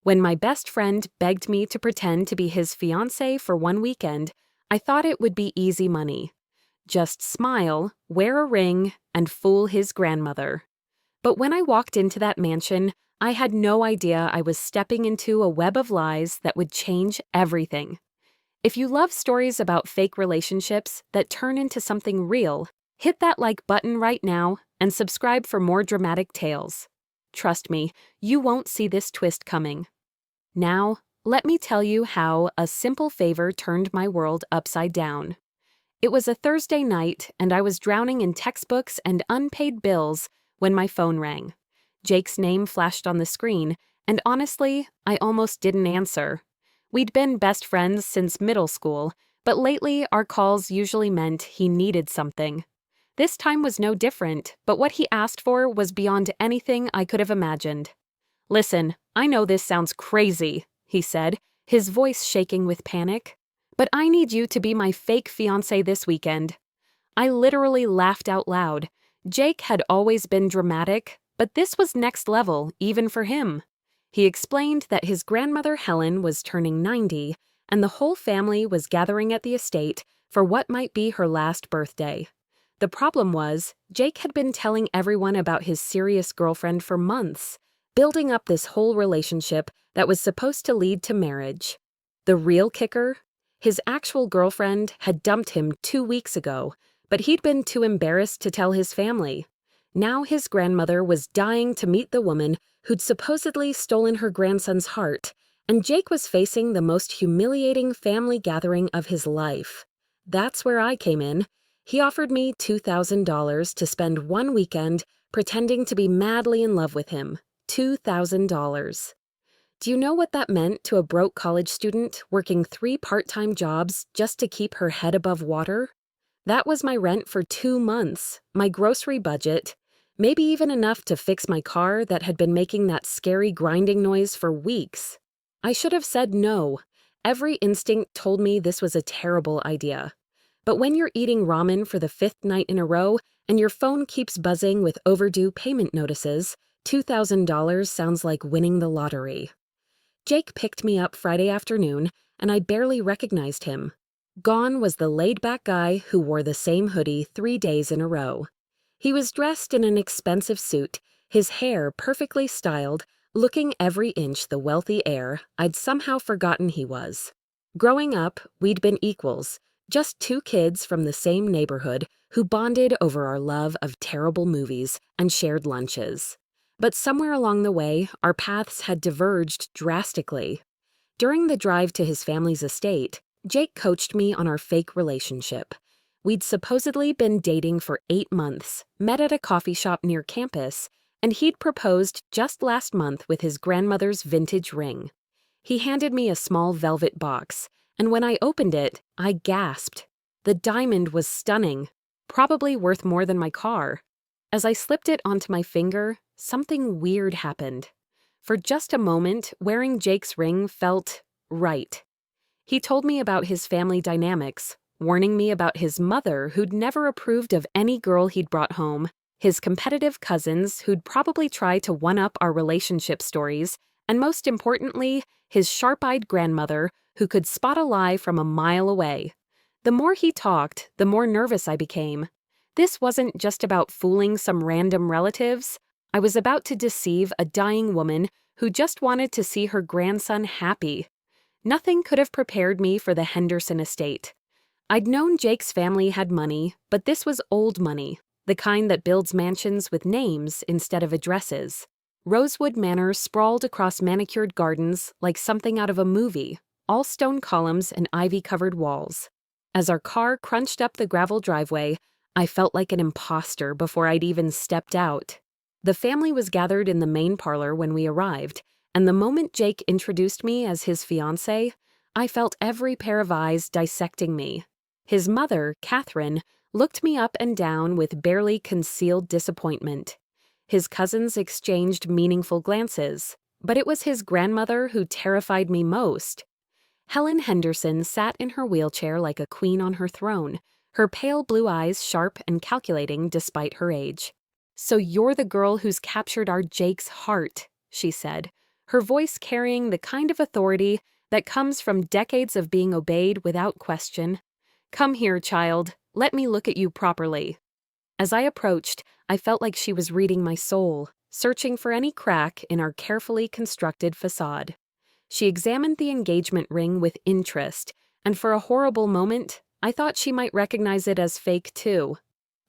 When my best friend begged me to pretend to be his fiancée for one weekend, I thought it would be easy money. Just smile, wear a ring, and fool his grandmother. But when I walked into that mansion, I had no idea I was stepping into a web of lies that would change everything. If you love stories about fake relationships that turn into something real, hit that like button right now and subscribe for more dramatic tales. Trust me, you won't see this twist coming. Now, let me tell you how a simple favor turned my world upside down. It was a Thursday night, and I was drowning in textbooks and unpaid bills when my phone rang. Jake's name flashed on the screen, and honestly, I almost didn't answer. We'd been best friends since middle school, but lately our calls usually meant he needed something. This time was no different, but what he asked for was beyond anything I could have imagined. "Listen, I know this sounds crazy," he said, his voice shaking with panic, "but I need you to be my fake fiancé this weekend." I literally laughed out loud. Jake had always been dramatic, but this was next level, even for him. He explained that his grandmother Helen was turning 90, and the whole family was gathering at the estate for what might be her last birthday. The problem was, Jake had been telling everyone about his serious girlfriend for months, building up this whole relationship that was supposed to lead to marriage. The real kicker? His actual girlfriend had dumped him 2 weeks ago, but he'd been too embarrassed to tell his family. Now his grandmother was dying to meet the woman who'd supposedly stolen her grandson's heart, and Jake was facing the most humiliating family gathering of his life. That's where I came in. He offered me $2,000 to spend one weekend pretending to be madly in love with him. $2,000. Do you know what that meant to a broke college student working 3 part-time jobs just to keep her head above water? That was my rent for 2 months, my grocery budget, maybe even enough to fix my car that had been making that scary grinding noise for weeks. I should have said no. Every instinct told me this was a terrible idea. But when you're eating ramen for the 5th night in a row and your phone keeps buzzing with overdue payment notices, $2,000 sounds like winning the lottery. Jake picked me up Friday afternoon, and I barely recognized him. Gone was the laid-back guy who wore the same hoodie 3 days in a row. He was dressed in an expensive suit, his hair perfectly styled, looking every inch the wealthy heir I'd somehow forgotten he was. Growing up, we'd been equals, just 2 kids from the same neighborhood who bonded over our love of terrible movies and shared lunches. But somewhere along the way, our paths had diverged drastically. During the drive to his family's estate, Jake coached me on our fake relationship. We'd supposedly been dating for 8 months, met at a coffee shop near campus, and he'd proposed just last month with his grandmother's vintage ring. He handed me a small velvet box, and when I opened it, I gasped. The diamond was stunning, probably worth more than my car. As I slipped it onto my finger, something weird happened. For just a moment, wearing Jake's ring felt right. He told me about his family dynamics, warning me about his mother who'd never approved of any girl he'd brought home, his competitive cousins who'd probably try to one-up our relationship stories, and most importantly, his sharp-eyed grandmother who could spot a lie from a mile away. The more he talked, the more nervous I became. This wasn't just about fooling some random relatives. I was about to deceive a dying woman who just wanted to see her grandson happy. Nothing could have prepared me for the Henderson estate. I'd known Jake's family had money, but this was old money, the kind that builds mansions with names instead of addresses. Rosewood Manor sprawled across manicured gardens like something out of a movie, all stone columns and ivy-covered walls. As our car crunched up the gravel driveway, I felt like an imposter before I'd even stepped out. The family was gathered in the main parlor when we arrived, and the moment Jake introduced me as his fiancée, I felt every pair of eyes dissecting me. His mother, Catherine, looked me up and down with barely concealed disappointment. His cousins exchanged meaningful glances, but it was his grandmother who terrified me most. Helen Henderson sat in her wheelchair like a queen on her throne, her pale blue eyes sharp and calculating despite her age. "So you're the girl who's captured our Jake's heart," she said, her voice carrying the kind of authority that comes from decades of being obeyed without question. "Come here, child. Let me look at you properly." As I approached, I felt like she was reading my soul, searching for any crack in our carefully constructed facade. She examined the engagement ring with interest, and for a horrible moment, I thought she might recognize it as fake too.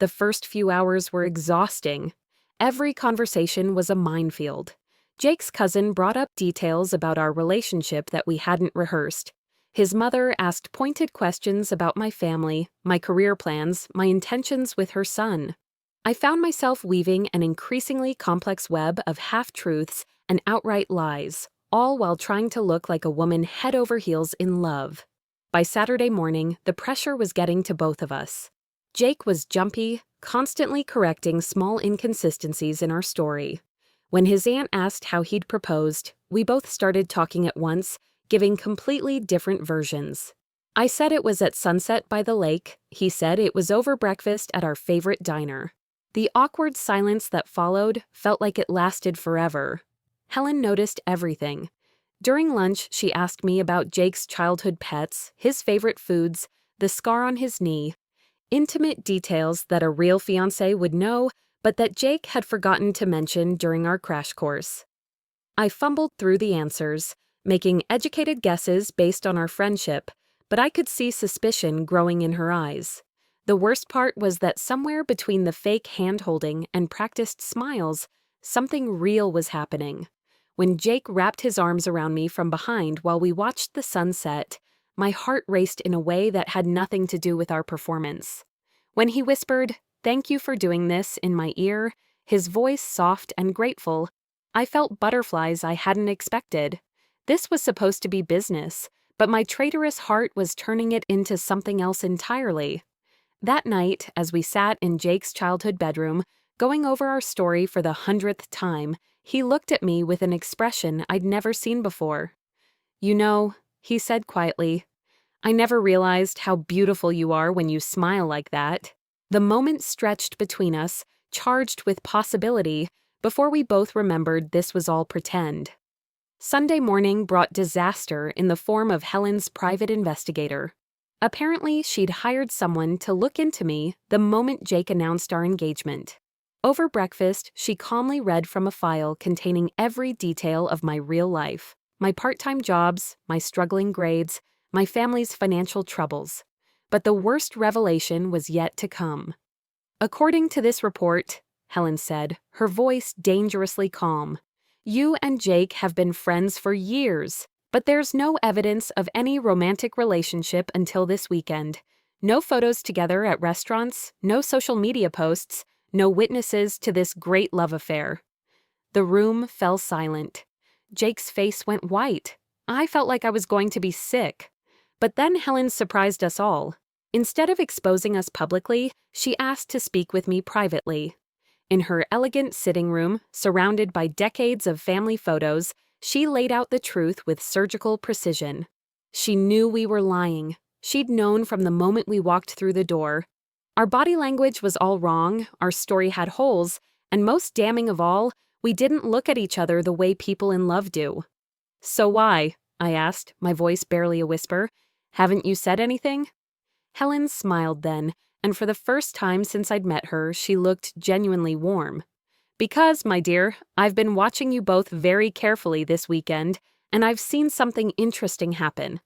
The first few hours were exhausting. Every conversation was a minefield. Jake's cousin brought up details about our relationship that we hadn't rehearsed. His mother asked pointed questions about my family, my career plans, my intentions with her son. I found myself weaving an increasingly complex web of half-truths and outright lies, all while trying to look like a woman head over heels in love. By Saturday morning, the pressure was getting to both of us. Jake was jumpy, constantly correcting small inconsistencies in our story. When his aunt asked how he'd proposed, we both started talking at once, giving completely different versions. I said it was at sunset by the lake. He said it was over breakfast at our favorite diner. The awkward silence that followed felt like it lasted forever. Helen noticed everything. During lunch, she asked me about Jake's childhood pets, his favorite foods, the scar on his knee, intimate details that a real fiancé would know, but that Jake had forgotten to mention during our crash course. I fumbled through the answers, making educated guesses based on our friendship, but I could see suspicion growing in her eyes. The worst part was that somewhere between the fake hand-holding and practiced smiles, something real was happening. When Jake wrapped his arms around me from behind while we watched the sun set, my heart raced in a way that had nothing to do with our performance. When he whispered, "Thank you for doing this," in my ear, his voice soft and grateful, I felt butterflies I hadn't expected. This was supposed to be business, but my traitorous heart was turning it into something else entirely. That night, as we sat in Jake's childhood bedroom, going over our story for the 100th time, he looked at me with an expression I'd never seen before. "You know," he said quietly, "I never realized how beautiful you are when you smile like that." The moment stretched between us, charged with possibility, before we both remembered this was all pretend. Sunday morning brought disaster in the form of Helen's private investigator. Apparently, she'd hired someone to look into me the moment Jake announced our engagement. Over breakfast, she calmly read from a file containing every detail of my real life, my part-time jobs, my struggling grades, my family's financial troubles. But the worst revelation was yet to come. "According to this report," Helen said, her voice dangerously calm, "you and Jake have been friends for years, but there's no evidence of any romantic relationship until this weekend. No photos together at restaurants, no social media posts, no witnesses to this great love affair." The room fell silent. Jake's face went white. I felt like I was going to be sick. But then Helen surprised us all. Instead of exposing us publicly, she asked to speak with me privately. In her elegant sitting room, surrounded by decades of family photos, she laid out the truth with surgical precision. She knew we were lying. She'd known from the moment we walked through the door. Our body language was all wrong, our story had holes, and most damning of all, we didn't look at each other the way people in love do. "So why?" I asked, my voice barely a whisper. "Haven't you said anything?" Helen smiled then, and for the first time since I'd met her, she looked genuinely warm. "Because, my dear, I've been watching you both very carefully this weekend, and I've seen something interesting happen."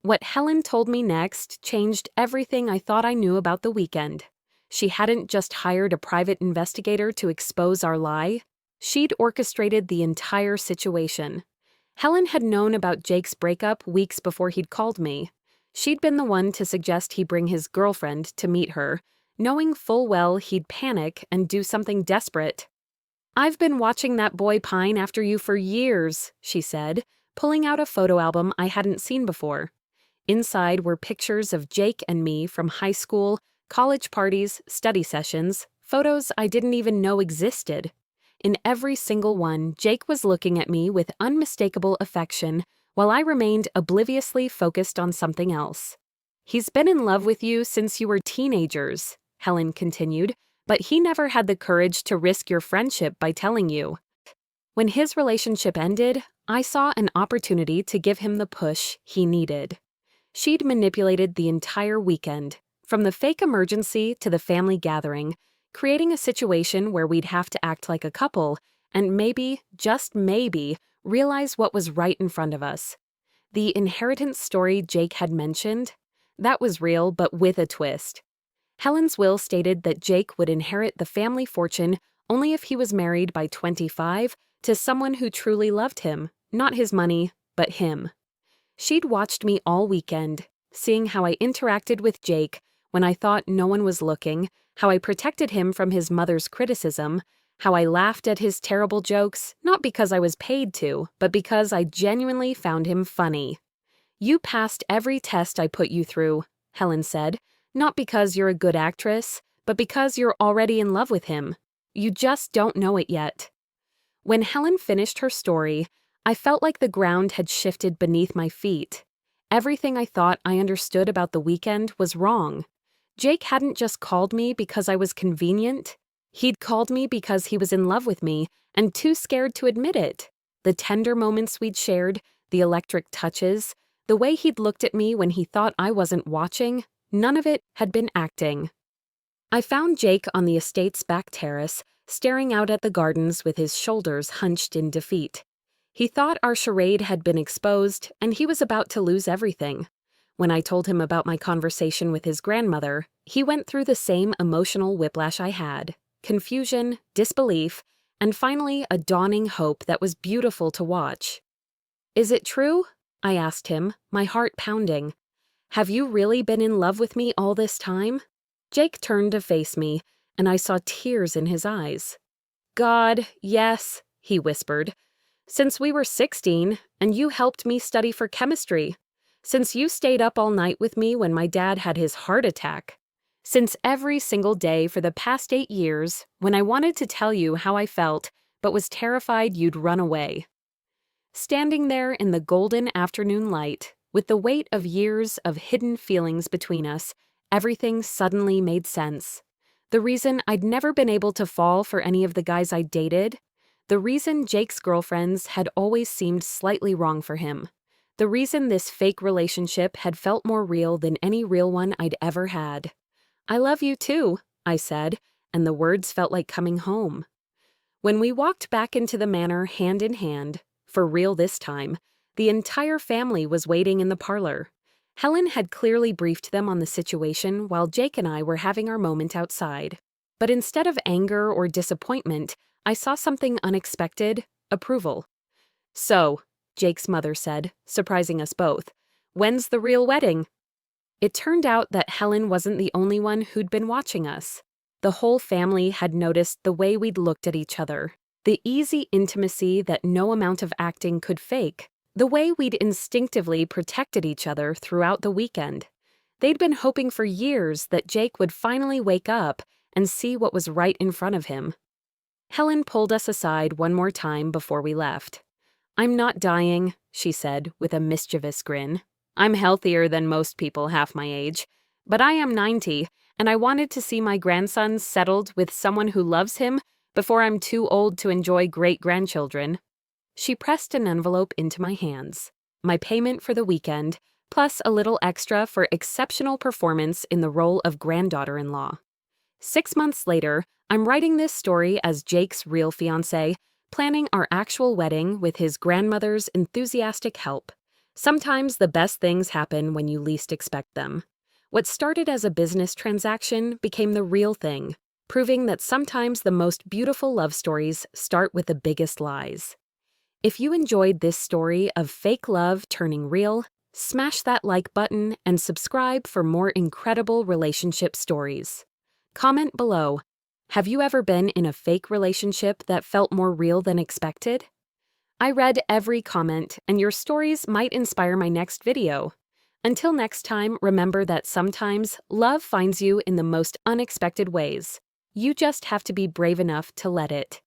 What Helen told me next changed everything I thought I knew about the weekend. She hadn't just hired a private investigator to expose our lie. She'd orchestrated the entire situation. Helen had known about Jake's breakup weeks before he'd called me. She'd been the one to suggest he bring his girlfriend to meet her, knowing full well he'd panic and do something desperate. "I've been watching that boy pine after you for years," she said, pulling out a photo album I hadn't seen before. Inside were pictures of Jake and me from high school, college parties, study sessions, photos I didn't even know existed. In every single one, Jake was looking at me with unmistakable affection, while I remained obliviously focused on something else. "He's been in love with you since you were teenagers," Helen continued, "but he never had the courage to risk your friendship by telling you. When his relationship ended, I saw an opportunity to give him the push he needed. She'd manipulated the entire weekend, from the fake emergency to the family gathering, creating a situation where we'd have to act like a couple and maybe, just maybe, realize what was right in front of us. The inheritance story Jake had mentioned, that was real but with a twist. Helen's will stated that Jake would inherit the family fortune only if he was married by 25 to someone who truly loved him, not his money, but him. She'd watched me all weekend, seeing how I interacted with Jake when I thought no one was looking, how I protected him from his mother's criticism, how I laughed at his terrible jokes, not because I was paid to, but because I genuinely found him funny. "You passed every test I put you through," Helen said, "not because you're a good actress, but because you're already in love with him. You just don't know it yet." When Helen finished her story, I felt like the ground had shifted beneath my feet. Everything I thought I understood about the weekend was wrong. Jake hadn't just called me because I was convenient. He'd called me because he was in love with me and too scared to admit it. The tender moments we'd shared, the electric touches, the way he'd looked at me when he thought I wasn't watching, none of it had been acting. I found Jake on the estate's back terrace, staring out at the gardens with his shoulders hunched in defeat. He thought our charade had been exposed, and he was about to lose everything. When I told him about my conversation with his grandmother, he went through the same emotional whiplash I had: confusion, disbelief, and finally a dawning hope that was beautiful to watch. "Is it true?" I asked him, my heart pounding. "Have you really been in love with me all this time?" Jake turned to face me, and I saw tears in his eyes. "God, yes," he whispered. "Since we were 16, and you helped me study for chemistry. Since you stayed up all night with me when my dad had his heart attack. Since every single day for the past 8 years, when I wanted to tell you how I felt, but was terrified you'd run away." Standing there in the golden afternoon light, with the weight of years of hidden feelings between us, everything suddenly made sense. The reason I'd never been able to fall for any of the guys I dated, the reason Jake's girlfriends had always seemed slightly wrong for him, the reason this fake relationship had felt more real than any real one I'd ever had. "I love you too," I said, and the words felt like coming home. When we walked back into the manor hand in hand, for real this time, the entire family was waiting in the parlor. Helen had clearly briefed them on the situation while Jake and I were having our moment outside. But instead of anger or disappointment, I saw something unexpected: approval. "So," Jake's mother said, surprising us both, "when's the real wedding?" It turned out that Helen wasn't the only one who'd been watching us. The whole family had noticed the way we'd looked at each other, the easy intimacy that no amount of acting could fake, the way we'd instinctively protected each other throughout the weekend. They'd been hoping for years that Jake would finally wake up and see what was right in front of him. Helen pulled us aside one more time before we left. "I'm not dying," she said with a mischievous grin. "I'm healthier than most people half my age. But I am 90, and I wanted to see my grandson settled with someone who loves him before I'm too old to enjoy great-grandchildren." She pressed an envelope into my hands. My payment for the weekend, plus a little extra for exceptional performance in the role of granddaughter-in-law. 6 months later, I'm writing this story as Jake's real fiancé, planning our actual wedding with his grandmother's enthusiastic help. Sometimes the best things happen when you least expect them. What started as a business transaction became the real thing, proving that sometimes the most beautiful love stories start with the biggest lies. If you enjoyed this story of fake love turning real, smash that like button and subscribe for more incredible relationship stories. Comment below. Have you ever been in a fake relationship that felt more real than expected? I read every comment, and your stories might inspire my next video. Until next time, remember that sometimes love finds you in the most unexpected ways. You just have to be brave enough to let it.